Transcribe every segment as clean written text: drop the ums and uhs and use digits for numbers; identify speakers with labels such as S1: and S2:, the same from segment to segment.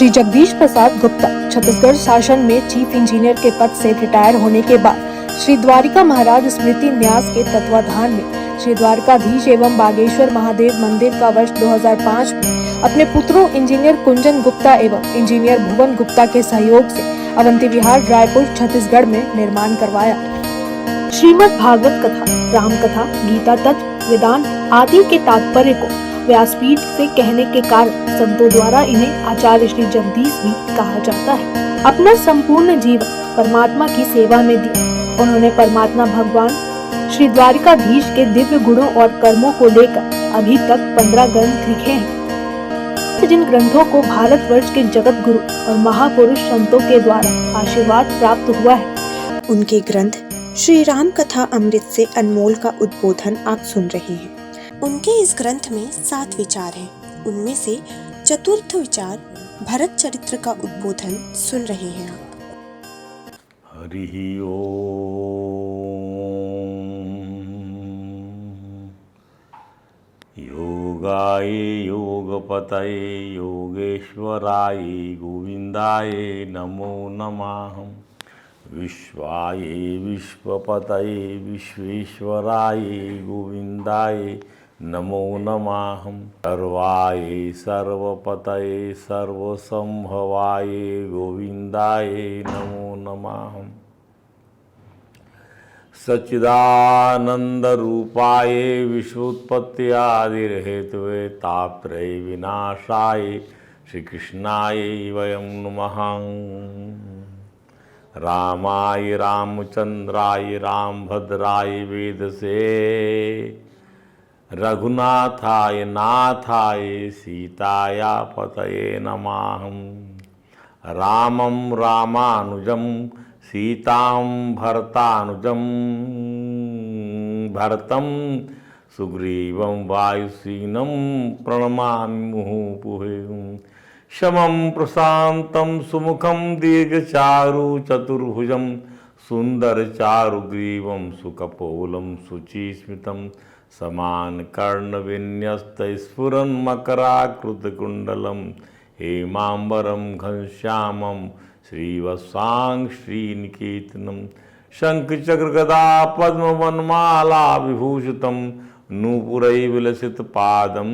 S1: श्री जगदीश प्रसाद गुप्ता छत्तीसगढ़ शासन में chief engineer के पद से रिटायर होने के बाद श्री द्वारिका महाराज स्मृति न्यास के तत्वाधान में श्री द्वारकाधीश एवं बागेश्वर महादेव मंदिर का वर्ष 2005 में अपने पुत्रों इंजीनियर कुंजन गुप्ता एवं इंजीनियर भुवन गुप्ता के सहयोग से अवंती विहार रायपुर छत्तीसगढ़ में निर्माण करवाया। श्रीमद् भागवत कथा, राम कथा, गीता तत्व, वेदांत आदि के तात्पर्य को व्यासपीठ से कहने के कारण संतों द्वारा इन्हें आचार्य श्री जगदीश भी कहा जाता है। अपना संपूर्ण जीवन परमात्मा की सेवा में दिया उन्होंने परमात्मा भगवान श्री द्वारिकाधीश के दिव्य गुणों और कर्मों को लेकर अभी तक 15 ग्रंथ लिखे हैं, जिन ग्रंथों को भारतवर्ष के जगत गुरु और महापुरुष संतों के द्वारा आशीर्वाद प्राप्त हुआ है।
S2: उनके ग्रंथ श्री राम कथा अमृत से अनमोल का उद्बोधन आप सुन रहे हैं। उनके इस ग्रंथ में 7 विचार हैं। उनमें से चतुर्थ विचार भरत चरित्र का उद्बोधन सुन रहे हैं आप।
S3: हरि ओम। योगाय योगपतये योगेश्वराय गोविंदाय नमो नमः। विश्वाय विश्वपतये विश्वेश्वराय गोविंदाय नमो नमः। सर्वाय सर्वपतये सर्वसंभवाय गोविंदाय नमो नमः। सच्चिदानंद रूपाय विश्वोत्पत्त्यादिहेतवे तापत्रय विनाशाय श्री कृष्णाय वयं नमः। रामाय रामचंद्राय रामभद्राय वेदसे रघुनाथाय नाथाय सीताया पतये नमः। रामं रामानुजं सीतां भरतानुजं भरतं सुग्रीवं वायुसेनं प्रणमामि मुहुर्मुहुः। शमं प्रशान्तं सुमुखं दीर्घचारु चतुर्भुजं सुन्दरचारुग्रीवं सुकपोलं शुचिस्मितं समानकर्णविन्यस्तस्फुरन्मकराकृतिकुण्डलं हेमाम्बरं घनश्यामं श्रीवत्सां श्रीनिकेतनं शङ्खचक्रगदा पद्मवनमाला विभूषितं नूपुरैर्विलसितपादं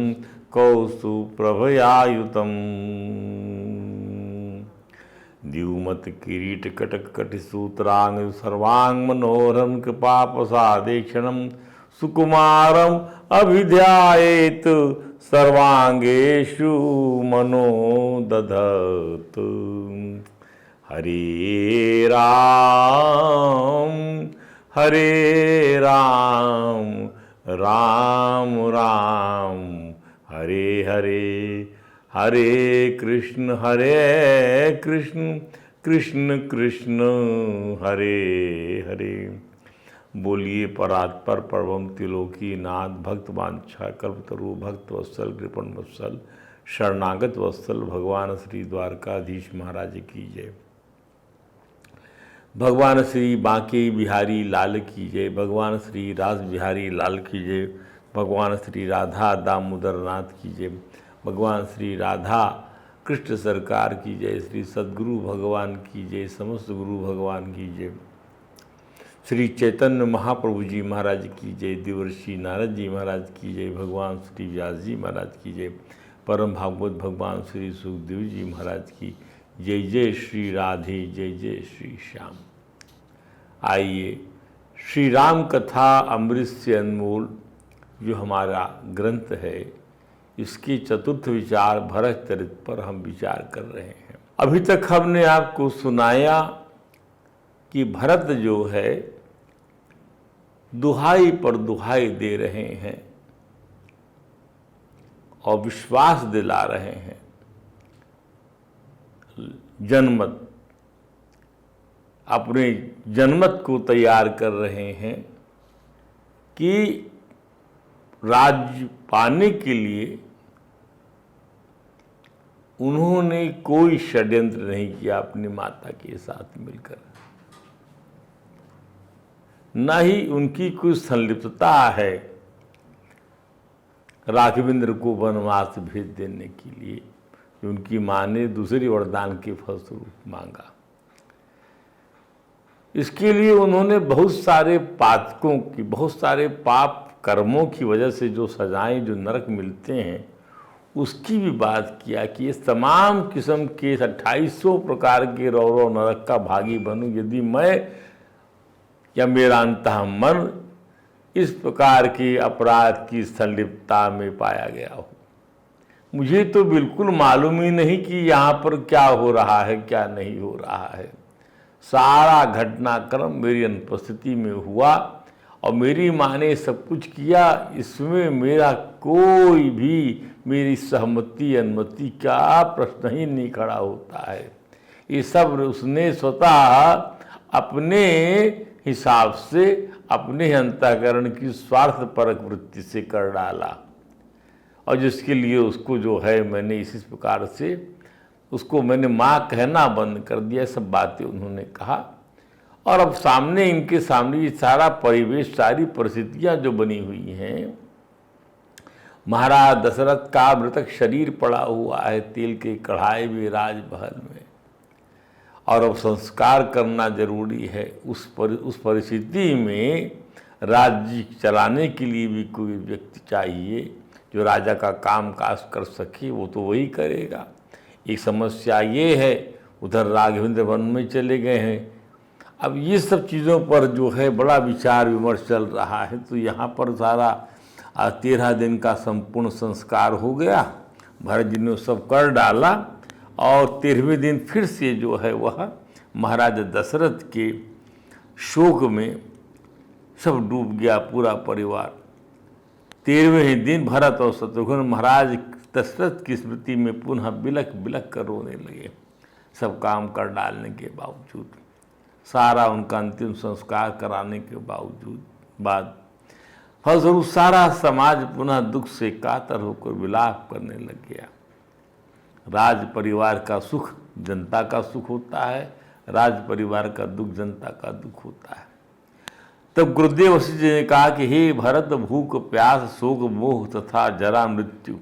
S3: कौस्तुभप्रभयायुतं। द्युमत्किरीटकटकटिसूत्रांग सर्वांग मनोहरं कृपाप्रसादेक्षणं सुकुमारम् अभिध्यायेत् सर्वांगेषु मनो दधत्। हरे राम राम राम हरे हरे, हरे कृष्ण कृष्ण कृष्ण हरे हरे। बोलिए परात्पर परम त्रिलोकी नाथ भक्त वांछा कल्पतरु भक्त वत्सल कृपण वत्सल शरणागत वत्सल भगवान श्री द्वारकाधीश महाराज की जय। भगवान श्री बांके बिहारी लाल की जय। भगवान श्री रास बिहारी लाल की जय। भगवान श्री राधा दामोदर नाथ की जय। भगवान श्री राधा कृष्ण सरकार की जय। श्री सद्गुरु भगवान की जय। समस्त गुरु भगवान की जय। श्री चैतन्य महाप्रभु जी महाराज की जय। देवर्षि नारद जी महाराज की जय। भगवान श्री व्यास जी महाराज की जय। परम भागवत भगवान श्री सुखदेव जी महाराज की जय। जय श्री राधे, जय जय श्री श्याम। आइए श्री राम कथा अमृत से अनमोल जो हमारा ग्रंथ है, इसके चतुर्थ विचार भरत चरित्र पर हम विचार कर रहे हैं। अभी तक हमने आपको सुनाया कि भरत जो है दुहाई पर दुहाई दे रहे हैं और विश्वास दिला रहे हैं जनमत, अपने जनमत को तैयार कर रहे हैं कि राज्य पाने के लिए उन्होंने कोई षड्यंत्र नहीं किया अपनी माता के साथ मिलकर, न ही उनकी कोई संलिप्तता है राघवेंद्र को वनवास भेज देने के लिए। कि उनकी माँ ने दूसरी वरदान के फलस्वरूप मांगा। इसके लिए उन्होंने बहुत सारे पातकों की, बहुत सारे पाप कर्मों की वजह से जो सजाएं, जो नरक मिलते हैं, उसकी भी बात किया कि इस तमाम किस्म के 2800 प्रकार के रौरव नरक का भागी बनूं यदि मैं या मेरा अंतः मन इस प्रकार के अपराध की संलिप्तता में पाया गया हो। मुझे तो बिल्कुल मालूम ही नहीं कि यहाँ पर क्या हो रहा है, क्या नहीं हो रहा है। सारा घटनाक्रम मेरी अनुपस्थिति में हुआ और मेरी माँ ने सब कुछ किया। इसमें मेरा कोई भी मेरी सहमति अनुमति का प्रश्न ही नहीं खड़ा होता है। ये सब उसने स्वतः अपने हिसाब से, अपने अंतःकरण की स्वार्थपरक वृत्ति से कर डाला, और जिसके लिए उसको जो है मैंने इसी प्रकार से उसको मैंने माँ कहना बंद कर दिया। सब बातें उन्होंने कहा और अब सामने, इनके सामने ये सारा परिवेश, सारी परिस्थितियाँ जो बनी हुई हैं, महाराज दशरथ का मृतक शरीर पड़ा हुआ है तेल के कढ़ाई में राजमहल में, और अब संस्कार करना जरूरी है। उस परिस्थिति में राज्य चलाने के लिए भी कोई व्यक्ति चाहिए जो राजा का काम काज कर सके, वो तो वही करेगा। एक समस्या ये है, उधर राघवेंद्र वन में चले गए हैं। अब ये सब चीज़ों पर जो है बड़ा विचार विमर्श चल रहा है। तो यहाँ पर सारा 13 दिन का संपूर्ण संस्कार हो गया, भरत जी ने सब कर डाला, और 13वें दिन फिर से जो है वह महाराज दशरथ के शोक में सब डूब गया पूरा परिवार। 13वें दिन भरत और शत्रुघ्न महाराज दशरथ की स्मृति में पुनः बिलख बिलख कर रोने लगे। सब काम कर डालने के बावजूद, सारा उनका अंतिम संस्कार कराने के बाद फलस्वरूप सारा समाज पुनः दुख से कातर होकर विलाप करने लग गया। राज परिवार का सुख जनता का सुख होता है, राज परिवार का दुख जनता का दुख होता है। तब गुरुदेव वशिष्ठ जी ने कहा कि हे भरत, भूख प्यास शोक मोह तथा जरा मृत्यु,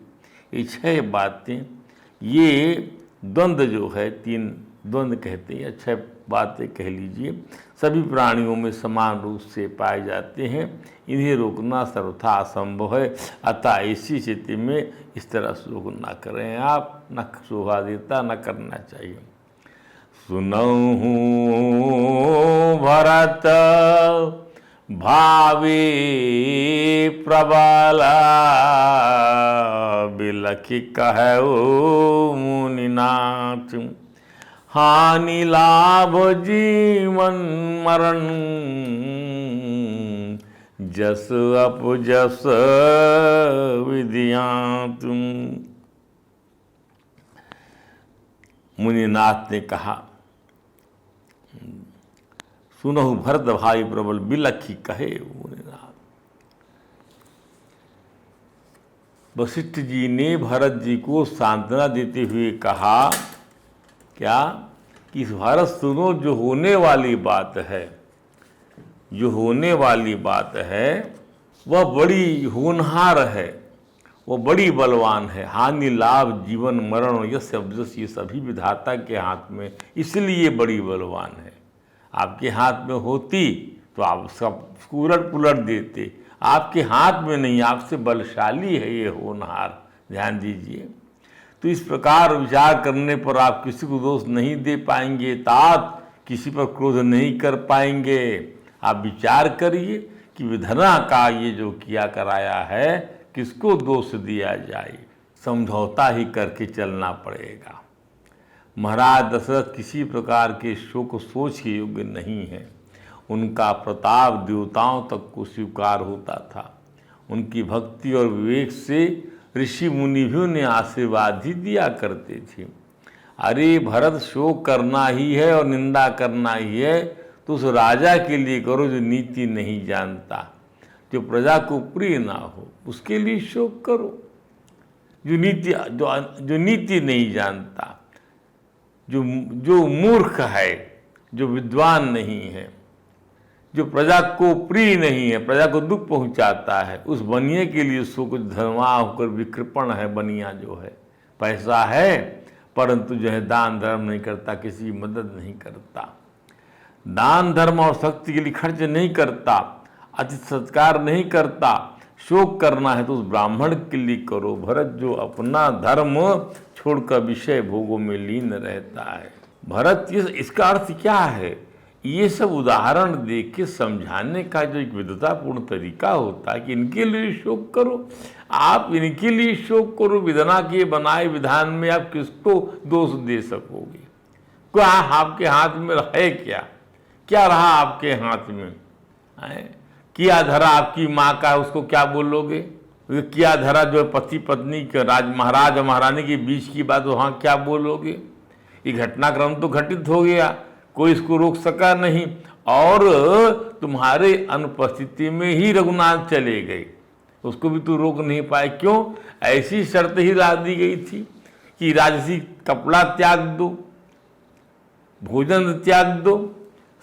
S3: ये 6 बातें, ये द्वंद्व जो है, 3 द्वंद्व कहते हैं या 6 बातें कह लीजिए, सभी प्राणियों में समान रूप से पाए जाते हैं। इन्हें रोकना सर्वथा असंभव है। अतः ऐसी स्थिति में इस तरह शोक न करें आप, न शोभा देता, न करना चाहिए। सुनहु भरत भावे प्रबला, बिलखि कहु मुनिनाथ, हानि लाभ जीवन मरण, जस अपजस विधियां तुम। मुनिनाथ ने कहा, सुनहु भरत भाई प्रबल, बिलखि कहे मुनिनाथ। वशिष्ठ जी ने भरत जी को सांत्वना देते हुए कहा, क्या कि भरत सुनो, जो होने वाली बात है, जो होने वाली बात है वह बड़ी होनहार है, वो बड़ी बलवान है। हानि लाभ जीवन मरण यश अवजस, ये सभी विधाता के हाथ में, इसलिए बड़ी बलवान है। आपके हाथ में होती तो आप सब उलट पुलट देते, आपके हाथ में नहीं, आपसे बलशाली है ये होनहार, ध्यान दीजिए। तो इस प्रकार विचार करने पर आप किसी को दोष नहीं दे पाएंगे, तात किसी पर क्रोध नहीं कर पाएंगे। आप विचार करिए कि विधना का ये जो किया कराया है, किसको दोष दिया जाए, समझौता ही करके चलना पड़ेगा। महाराज दशरथ किसी प्रकार के शोक सोच के योग्य नहीं है। उनका प्रताप देवताओं तक को स्वीकार होता था। उनकी भक्ति और विवेक से ऋषि मुनि भी उन्हें आशीर्वाद ही दिया करते थे। अरे भरत, शोक करना ही है और निंदा करना ही है तो उस राजा के लिए करो जो नीति नहीं जानता, जो प्रजा को प्रिय ना हो, उसके लिए शोक करो। जो नीति नहीं जानता, जो मूर्ख है, जो विद्वान नहीं है, जो प्रजा को प्रिय नहीं है, प्रजा को दुख पहुंचाता है, उस बनिए के लिए शोक धनवा होकर विकृपण है। बनिया जो है, पैसा है परंतु जो है दान धर्म नहीं करता, किसी की मदद नहीं करता, दान धर्म और शक्ति के लिए खर्च नहीं करता, अतिथि सत्कार नहीं करता, शोक करना है तो उस ब्राह्मण के लिए करो। भरत जो अपना धर्म छोड़कर विषय भोगों में लीन रहता है। भरत, इसका अर्थ क्या है? ये सब उदाहरण देख के समझाने का जो एक विद्वतापूर्ण तरीका होता है कि इनके लिए शोक करो, आप इनके लिए शोक करो। विधना के बनाए विधान में आप किसको दोष दे सकोगे? क्या आपके हाथ में है? क्या रहा आपके हाथ में? किया धरा आपकी माँ का, उसको क्या बोलोगे? किया धरा जो पति पत्नी के महाराज और महारानी के बीच की बात, वहाँ क्या बोलोगे? ये घटनाक्रम तो घटित हो गया, कोई इसको रोक सका नहीं, और तुम्हारे अनुपस्थिति में ही रघुनाथ चले गए, उसको भी तू रोक नहीं पाए। क्यों? ऐसी शर्त ही ला दी गई थी कि राजसी कपड़ा त्याग दो, भोजन त्याग दो,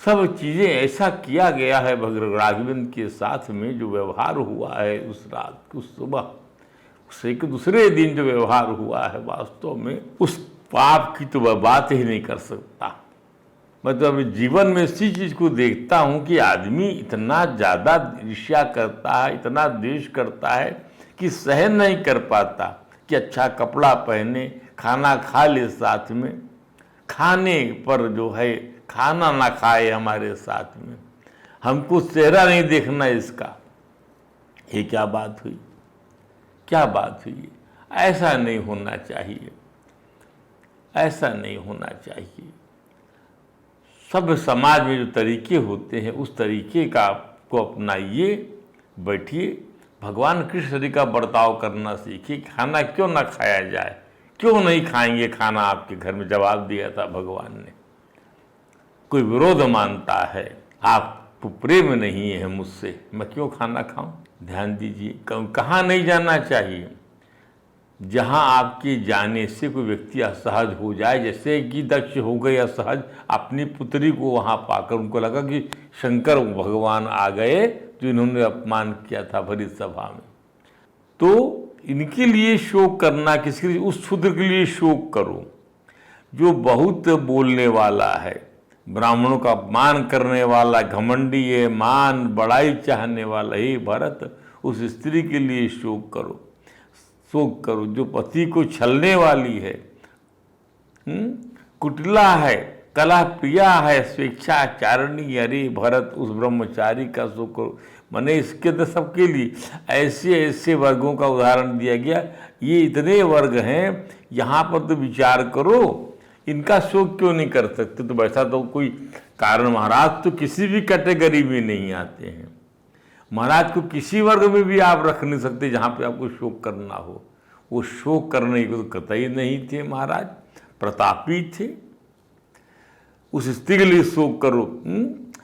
S3: सब चीज़ें ऐसा किया गया है। राघवेंद्र के साथ में जो व्यवहार हुआ है उस रात, उस सुबह, उससे के दूसरे दिन जो व्यवहार हुआ है, वास्तव में उस पाप की तो वह बात ही नहीं कर सकता। मतलब जीवन में इसी चीज़ को देखता हूँ कि आदमी इतना ज़्यादा ईर्ष्या करता है, इतना द्वेष करता है कि सहन नहीं कर पाता कि अच्छा कपड़ा पहने, खाना खा ले साथ में, खाने पर जो है खाना ना खाए हमारे साथ में, हमको चेहरा नहीं देखना इसका। ये क्या बात हुई? क्या बात हुई? ऐसा नहीं होना चाहिए, ऐसा नहीं होना चाहिए। सब समाज में जो तरीके होते हैं उस तरीके का को अपनाइए, बैठिए, भगवान कृष्ण का बर्ताव करना सीखिए। खाना क्यों ना खाया जाए? क्यों नहीं खाएंगे खाना? आपके घर में जवाब दिया था भगवान ने। कोई विरोध मानता है, आपको प्रेम नहीं है मुझसे, मैं क्यों खाना खाऊं? ध्यान दीजिए, कहाँ नहीं जाना चाहिए? जहाँ आपके जाने से कोई व्यक्ति असहज हो जाए, जैसे कि दक्ष हो गए असहज अपनी पुत्री को वहाँ पाकर, उनको लगा कि शंकर भगवान आ गए जो इन्होंने अपमान किया था भरी सभा में। तो इनके लिए शोक करना, किसके लिए? उस शूद्र के लिए शोक करो जो बहुत बोलने वाला है, ब्राह्मणों का अपमान करने वाला, घमंडी है, मान बड़ाई चाहने वाला। ही भरत, उस स्त्री के लिए शोक करो, शोक करो जो पति को छलने वाली है, कुटिला है, कला प्रिया है, स्वेच्छाचारणी। अरे भरत, उस ब्रह्मचारी का शोक करो। मैंने इसके अंदर सबके लिए ऐसे ऐसे वर्गों का उदाहरण दिया गया। ये इतने वर्ग हैं, यहाँ पर तो विचार करो, इनका शोक क्यों नहीं कर सकते? तो वैसा तो कोई कारण महाराज तो किसी भी कैटेगरी में नहीं आते हैं। महाराज को किसी वर्ग में भी आप रख नहीं सकते जहाँ पे आपको शोक करना हो। वो शोक करने को तो कतई नहीं थे महाराज, प्रतापी थे। उस स्त्री के लिए शोक करो।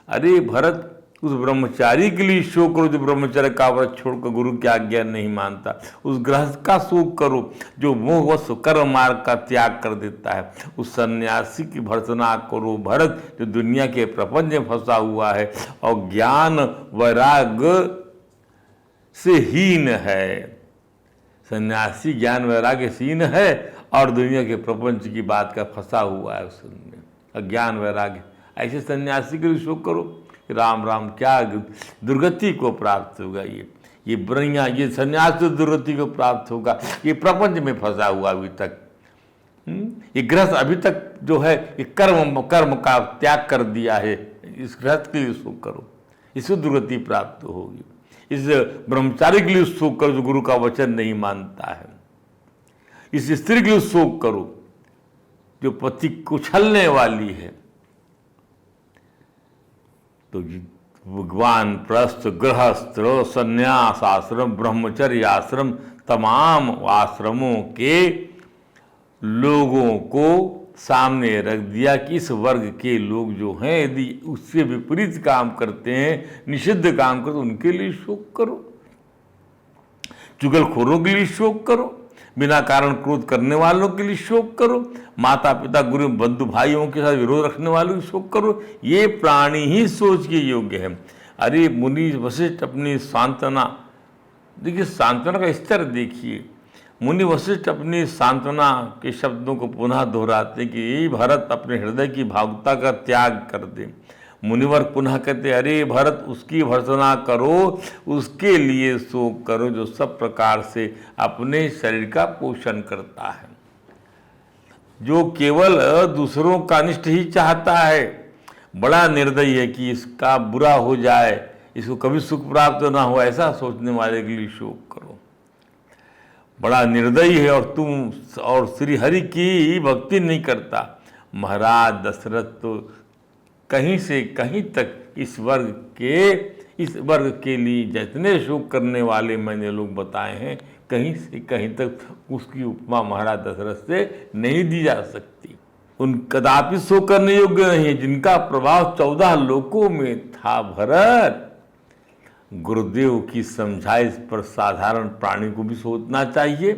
S3: अरे भरत, उस ब्रह्मचारी के लिए शोक करो जो ब्रह्मचर्य का व्रत छोड़कर गुरु की आज्ञा नहीं मानता। उस गृहस्थ का शोक करो जो मोहवश कर्म मार्ग का त्याग कर देता है। उस सन्यासी की भर्त्सना करो भरत, जो दुनिया के प्रपंच में फंसा हुआ है और ज्ञान वैराग से हीन है। सन्यासी ज्ञान वैराग्य से हीन है और दुनिया के प्रपंच की बात का फंसा हुआ है उसमें, अज्ञान वैराग्य। ऐसे सन्यासी के लिए शोक करो। राम राम, क्या दुर्गति को प्राप्त होगा? ये ब्रह्मा, ये सन्यास तो दुर्गति को प्राप्त होगा। ये प्रपंच में फंसा हुआ अभी तक, ये गृहस्थ अभी तक जो है ये कर्म का त्याग कर दिया है। इस गृहस्थ के लिए शोक करो, इससे दुर्गति प्राप्त होगी। इस ब्रह्मचारी के लिए शोक करो जो गुरु का वचन नहीं मानता है। इस स्त्री के लिए शोक करो जो पति को छलने वाली है। तो भगवान प्रस्थ, गृहस्थ, संन्यास आश्रम, ब्रह्मचर्य आश्रम, तमाम आश्रमों के लोगों को सामने रख दिया कि इस वर्ग के लोग जो हैं यदि उससे विपरीत काम करते हैं, निषिद्ध काम करते, उनके लिए शोक करो। चुगलखोरों के लिए शोक करो, बिना कारण क्रोध करने वालों के लिए शोक करो, माता पिता गुरु बंधु भाइयों के साथ विरोध रखने वालों की शोक करो। ये प्राणी ही सोच के योग्य है। अरे मुनि वशिष्ठ अपनी सांत्वना देखिए, सांत्वना का स्तर देखिए। मुनि वशिष्ठ अपनी सांत्वना के शब्दों को पुनः दोहराते कि भरत अपने हृदय की भावुकता का त्याग कर दे। मुनिवर पुनः कहते, अरे भरत, उसकी भर्त्सना करो, उसके लिए शोक करो जो सब प्रकार से अपने शरीर का पोषण करता है, जो केवल दूसरों का अनिष्ट ही चाहता है। बड़ा निर्दयी है कि इसका बुरा हो जाए, इसको कभी सुख प्राप्त ना हो, ऐसा सोचने वाले के लिए शोक करो। बड़ा निर्दयी है और तुम और श्री हरि की भक्ति नहीं करता। महाराज दशरथ तो कहीं से कहीं तक इस वर्ग के लिए जितने शोक करने वाले मैंने लोग बताए हैं, कहीं से कहीं तक उसकी उपमा महाराज दशरथ से नहीं दी जा सकती। उन कदापि शोक करने योग्य नहीं है, जिनका प्रभाव 14 लोकों में था। भरत, गुरुदेव की समझाइश पर साधारण प्राणी को भी सोचना चाहिए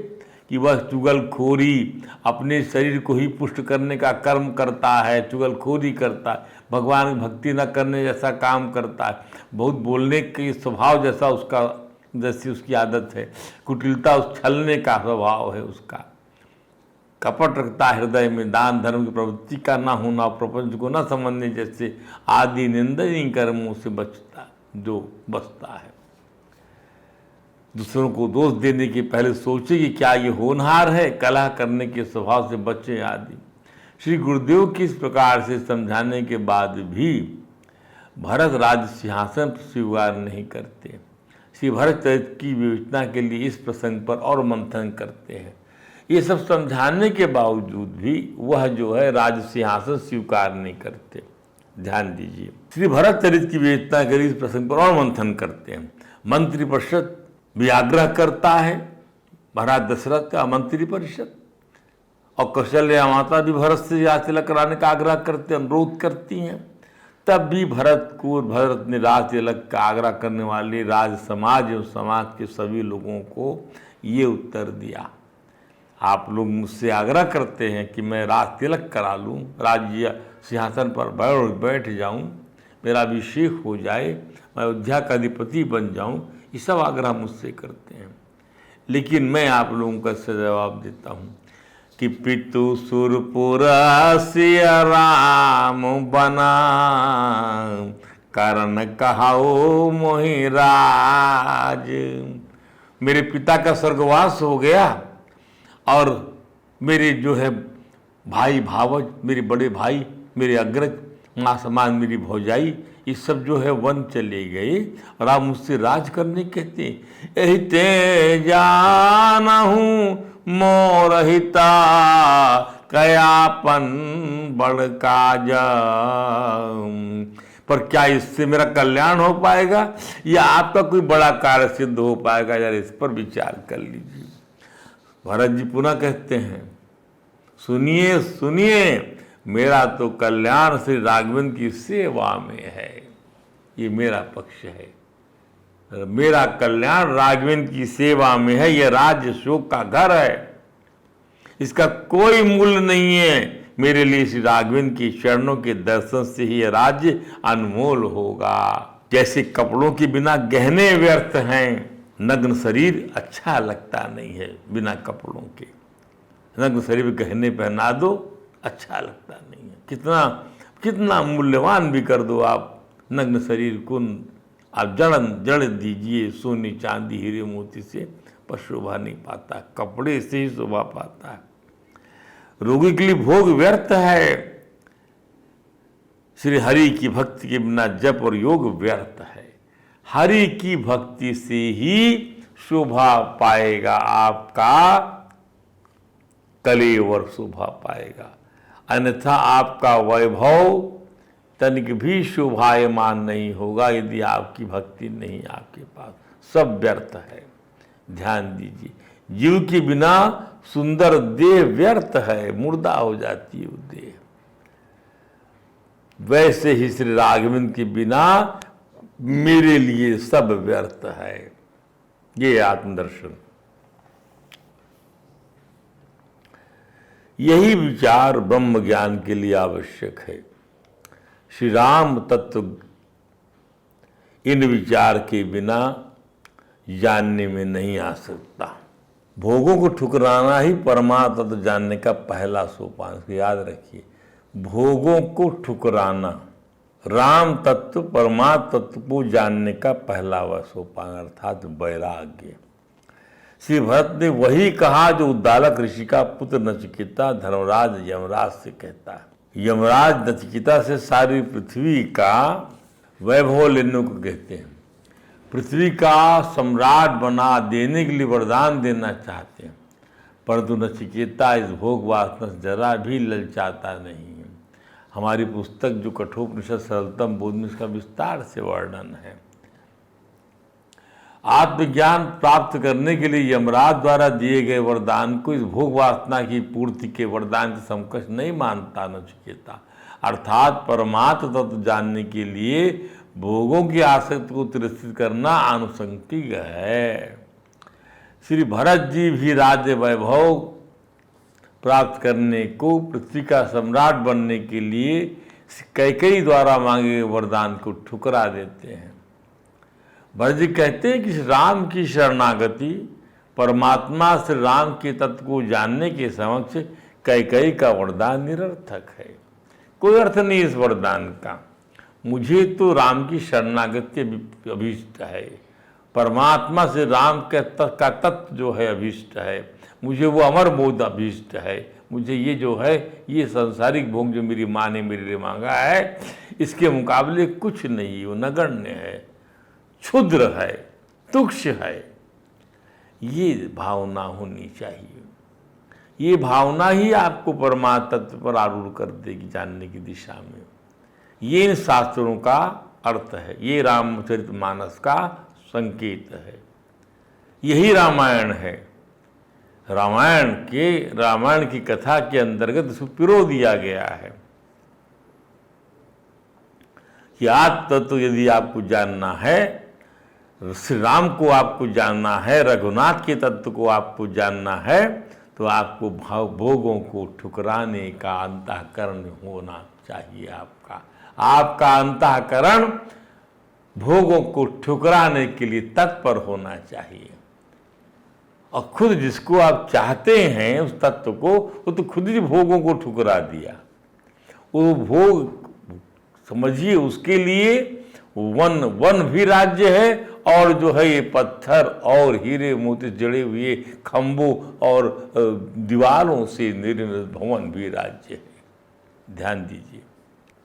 S3: कि वह चुगलखोरी, अपने शरीर को ही पुष्ट करने का कर्म करता है, चुगलखोरी करता है, भगवान की भक्ति न करने जैसा काम करता है, बहुत बोलने के स्वभाव जैसी उसकी आदत है, कुटिलता, छलने का स्वभाव है उसका, कपट रखता है हृदय में, दान धर्म की प्रवृत्ति का न होना, प्रपंच को न समझने जैसे आदि निंदनीय कर्मों से बचता है। दूसरों को दोष देने के पहले सोचे कि क्या ये होनहार है, कलह करने के स्वभाव से बचे आदि। श्री गुरुदेव की इस प्रकार से समझाने के बाद भी भरत राज सिंहासन स्वीकार नहीं करते। श्री भरत चरित्र की विवेचना के लिए इस प्रसंग पर और मंथन करते हैं। ये सब समझाने के बावजूद भी वह जो है राज सिंहासन स्वीकार नहीं करते। ध्यान दीजिए, श्री भरत चरित्र की विवेचना के लिए इस प्रसंग पर और मंथन करते हैं। मंत्री परिषद भी आग्रह करता है, महाराज दशरथ का मंत्री परिषद, और कौशल्या माता भी भरत से राज तिलक कराने का आग्रह करते, अनुरोध करती हैं। तब भी भरत ने राज तिलक का आग्रह करने वाले राज समाज एवं समाज के सभी लोगों को ये उत्तर दिया, आप लोग मुझसे आग्रह करते हैं कि मैं राज तिलक करा लूँ, राज्य सिंहासन पर बैठ जाऊँ, मेरा अभिषेक हो जाए, मैं अयोध्या का अधिपति बन जाऊँ, ये सब आग्रह मुझसे करते हैं। लेकिन मैं आप लोगों का जवाब देता हूँ कि पितु सुरपुर सिय राम बना, करण कहाओ मोहि राज। मेरे पिता का स्वर्गवास हो गया और मेरे जो है भाई भावज, मेरे बड़े भाई, मेरे अग्रज, माँ समान मेरी भौजाई, ये सब जो है वन चले गए और आप मुझसे राज करने कहते हैं। यही ते जानहूँ मोरहिता, कयापन बड़का जा। पर क्या इससे मेरा कल्याण हो पाएगा या आपका कोई बड़ा कार्य सिद्ध हो पाएगा? यार इस पर विचार कर लीजिए। भरत जी पुनः कहते हैं, सुनिए सुनिए, मेरा तो कल्याण श्री राघवेंद्र की सेवा में है, ये मेरा पक्ष है। मेरा कल्याण राघवेंद्र की सेवा में है, यह राज्य शोक का घर है, इसका कोई मूल्य नहीं है। मेरे लिए श्री राघवेंद्र की चरणों के दर्शन से ही यह राज्य अनमोल होगा। जैसे कपड़ों के बिना गहने व्यर्थ हैं, नग्न शरीर अच्छा लगता नहीं है बिना कपड़ों के। नग्न शरीर में गहने पहना दो, अच्छा लगता नहीं है। कितना मूल्यवान भी कर दो आप नग्न शरीर को, आप जड़ दीजिए सोने चांदी हीरे मोती से, पर शोभा नहीं पाता, कपड़े से ही शोभा पाता है। रोगी के लिए भोग व्यर्थ है, श्री हरि की भक्ति के बिना जप और योग व्यर्थ है। हरि की भक्ति से ही शोभा पाएगा आपका कलेवर, शोभा पाएगा, अन्यथा आपका वैभव तनिक भी शोभायमान नहीं होगा यदि आपकी भक्ति नहीं आपके पास, सब व्यर्थ है। ध्यान दीजिए, जीव के बिना सुंदर देह व्यर्थ है, मुर्दा हो जाती है वो देह। वैसे ही श्री राघवेंद्र के बिना मेरे लिए सब व्यर्थ है। ये आत्मदर्शन, यही विचार ब्रह्म ज्ञान के लिए आवश्यक है। श्री राम तत्व इन विचार के बिना जानने में नहीं आ सकता। भोगों को ठुकराना ही परमात्मा तत्व जानने का पहला सोपान, इसको याद रखिए। भोगों को ठुकराना राम तत्व परमात्म तत्व को जानने का पहला वह सोपान अर्थात वैराग्य। श्री भरत ने वही कहा जो उद्दालक ऋषि का पुत्र नचिकेता धर्मराज यमराज से कहता है। यमराज नचिकेता से सारी पृथ्वी का वैभव लेने को कहते हैं, पृथ्वी का सम्राट बना देने के लिए वरदान देना चाहते हैं, परंतु नचिकेता इस भोग वासना से जरा भी ललचाता नहीं है। हमारी पुस्तक जो कठोपनिषद सरलतम बोध में इसका विस्तार से वर्णन है। आत्मज्ञान प्राप्त करने के लिए यमराज द्वारा दिए गए वरदान को इस भोग वासना की पूर्ति के वरदान के समकक्ष नहीं मानता नचिकेता, अर्थात परमात्म तत्व जानने के लिए भोगों की आसक्ति को तिरस्कृत करना आनुषंगिक है। श्री भरत जी भी राज्य वैभव प्राप्त करने को, पृथ्वी का सम्राट बनने के लिए कैकेयी द्वारा मांगे गए वरदान को ठुकरा देते हैं। भरत जी कहते हैं कि राम की शरणागति परमात्मा श्री राम के तत्व को जानने के समक्ष कैकेयी का वरदान निरर्थक है, कोई अर्थ नहीं इस वरदान का। मुझे तो राम की शरणागति अभीष्ट है, परमात्मा से राम का तत्व जो है अभीष्ट है, मुझे वो अमर बोध अभीष्ट है। मुझे ये जो है ये सांसारिक भोग जो मेरी माँ ने मेरे लिए मांगा है, इसके मुकाबले कुछ नहीं, वो नगण्य है, क्षुद्र है, तुक्ष है। ये भावना होनी चाहिए। ये भावना ही आपको परमात्म तत्व पर आरूढ़ कर देगी जानने की दिशा में। ये इन शास्त्रों का अर्थ है, ये रामचरितमानस का संकेत है, यही रामायण है। रामायण की कथा के अंतर्गत इसको पिरो दिया गया है कि आत्म तत्व यदि आपको जानना है, श्री राम को आपको जानना है, रघुनाथ के तत्व को आपको जानना है, तो आपको भोगों को ठुकराने का अंतःकरण होना चाहिए। आपका अंतःकरण भोगों को ठुकराने के लिए तत्पर होना चाहिए। और खुद जिसको आप चाहते हैं उस तत्व को, वो तो खुद ही भोगों को ठुकरा दिया। वो भोग समझिए, उसके लिए वन भी राज्य है, और जो है ये पत्थर और हीरे मोती जड़े हुए खंभों और दीवारों से निर्मित भवन भी राज्य है। ध्यान दीजिए।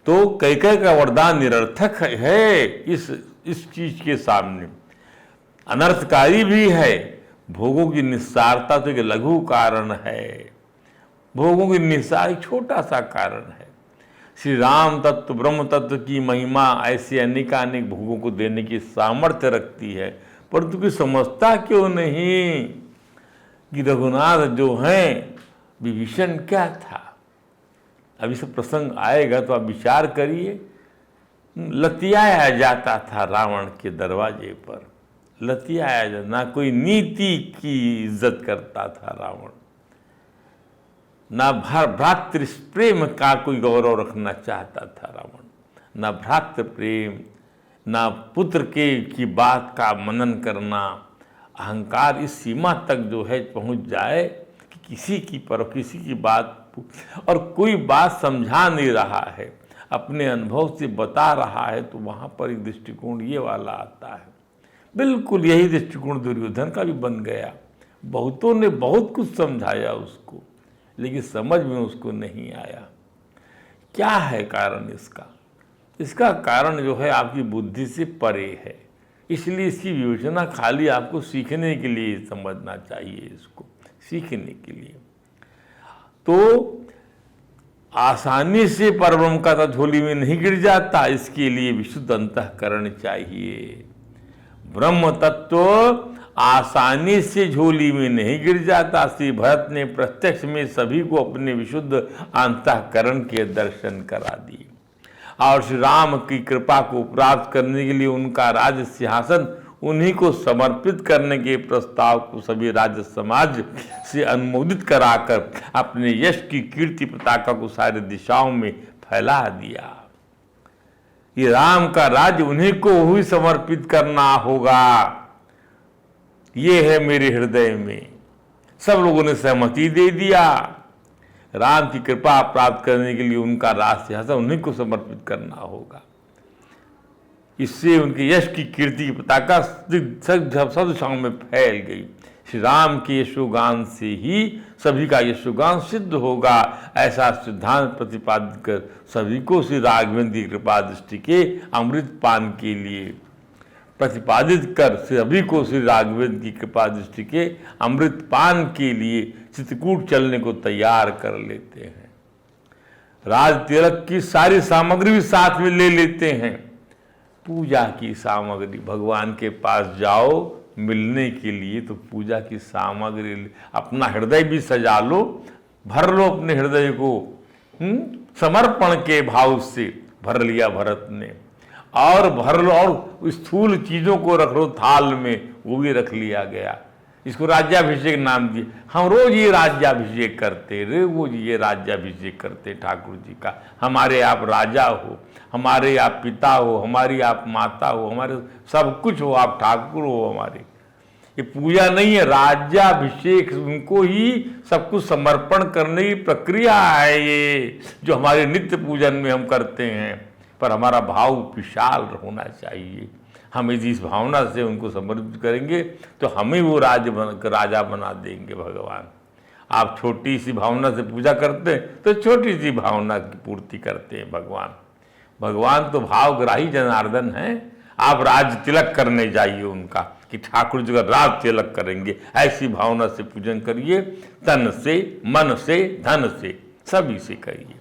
S3: तो कैकेयी का वरदान निरर्थक है इस चीज के सामने, अनर्थकारी भी है। भोगों की निस्सारता तो एक लघु कारण है, भोगों की निस्सार एक छोटा सा कारण है। श्री राम तत्व ब्रह्म तत्व की महिमा ऐसे अनेकानेक भोगों को देने की सामर्थ्य रखती है, परंतु कोई समझता क्यों नहीं कि रघुनाथ जो हैं विभीषण क्या था। अभी सब प्रसंग आएगा तो आप विचार करिए। लतियाया जाता था रावण के दरवाजे पर, लतियाया जाता, ना कोई नीति की इज्जत करता था रावण, ना भ्रातृ प्रेम का कोई गौरव रखना चाहता था रावण, ना भ्रातृ प्रेम, ना पुत्र की बात का मनन करना। अहंकार इस सीमा तक जो है पहुंच जाए कि किसी की बात, और कोई बात समझा नहीं रहा है, अपने अनुभव से बता रहा है, तो वहाँ पर एक दृष्टिकोण ये वाला आता है। बिल्कुल यही दृष्टिकोण दुर्योधन का भी बन गया। बहुतों ने बहुत कुछ समझाया उसको, लेकिन समझ में उसको नहीं आया। क्या है कारण इसका? इसका कारण जो है आपकी बुद्धि से परे है, इसलिए इसकी विवेचना खाली आपको सीखने के लिए समझना चाहिए, इसको सीखने के लिए। तो आसानी से परब्रह्म का तो झोली में नहीं गिर जाता, इसके लिए विशुद्ध अंतःकरण चाहिए। ब्रह्म तत्व आसानी से झोली में नहीं गिर जाता। श्री भरत ने प्रत्यक्ष में सभी को अपने विशुद्ध अंतःकरण के दर्शन करा दिए, और श्री राम की कृपा को प्राप्त करने के लिए उनका राज सिंहासन उन्हीं को समर्पित करने के प्रस्ताव को सभी राज्य समाज से अनुमोदित कराकर अपने यश की कीर्ति पताका को सारी दिशाओं में फैला दिया। ये राम का राज्य उन्हीं को ही समर्पित करना होगा, ये है मेरे हृदय में। सब लोगों ने सहमति दे दिया। राम की कृपा प्राप्त करने के लिए उनका राज सिंहासन उन्हीं को समर्पित करना होगा। इससे उनके यश की कीर्ति की पताका सब दिशाओं में फैल गई। श्री राम के यशोगान से ही सभी का यशोगान सिद्ध होगा, ऐसा सिद्धांत प्रतिपादित कर सभी को श्री राघवेंद्र की कृपा दृष्टि के अमृत पान के लिए सभी को श्री राघवेंद्र की कृपा दृष्टि के अमृत पान के लिए चित्रकूट चलने को तैयार कर लेते हैं। राज तिलक की सारी सामग्री भी साथ में ले लेते हैं। पूजा की सामग्री, भगवान के पास जाओ मिलने के लिए तो पूजा की सामग्री, अपना हृदय भी सजा लो, भर लो अपने हृदय को। समर्पण के भाव से भर लिया भरत ने, और भर लो, और स्थूल चीजों को रख लो थाल में, वो भी रख लिया गया। इसको राज्याभिषेक नाम दिए। हम रोज ये राज्याभिषेक करते, रोज ये राज्याभिषेक करते ठाकुर जी का। हमारे आप राजा हो, हमारे आप पिता हो, हमारी आप माता हो, हमारे सब कुछ हो, आप ठाकुर हो हमारे। ये पूजा नहीं है, राज्याभिषेक, उनको ही सब कुछ समर्पण करने की प्रक्रिया है ये, जो हमारे नित्य पूजन में हम करते हैं। पर हमारा भाव विशाल होना चाहिए। हम यदि इस भावना से उनको समर्पित करेंगे तो हमें वो राजा बना देंगे भगवान। आप छोटी सी भावना से पूजा करते हैं तो छोटी सी भावना की पूर्ति करते हैं भगवान। भगवान तो भावग्राही जनार्दन हैं। आप राज तिलक करने जाइए उनका, कि ठाकुर जी का राज तिलक करेंगे, ऐसी भावना से पूजन करिए। तन से, मन से, धन से, सभी से करिए।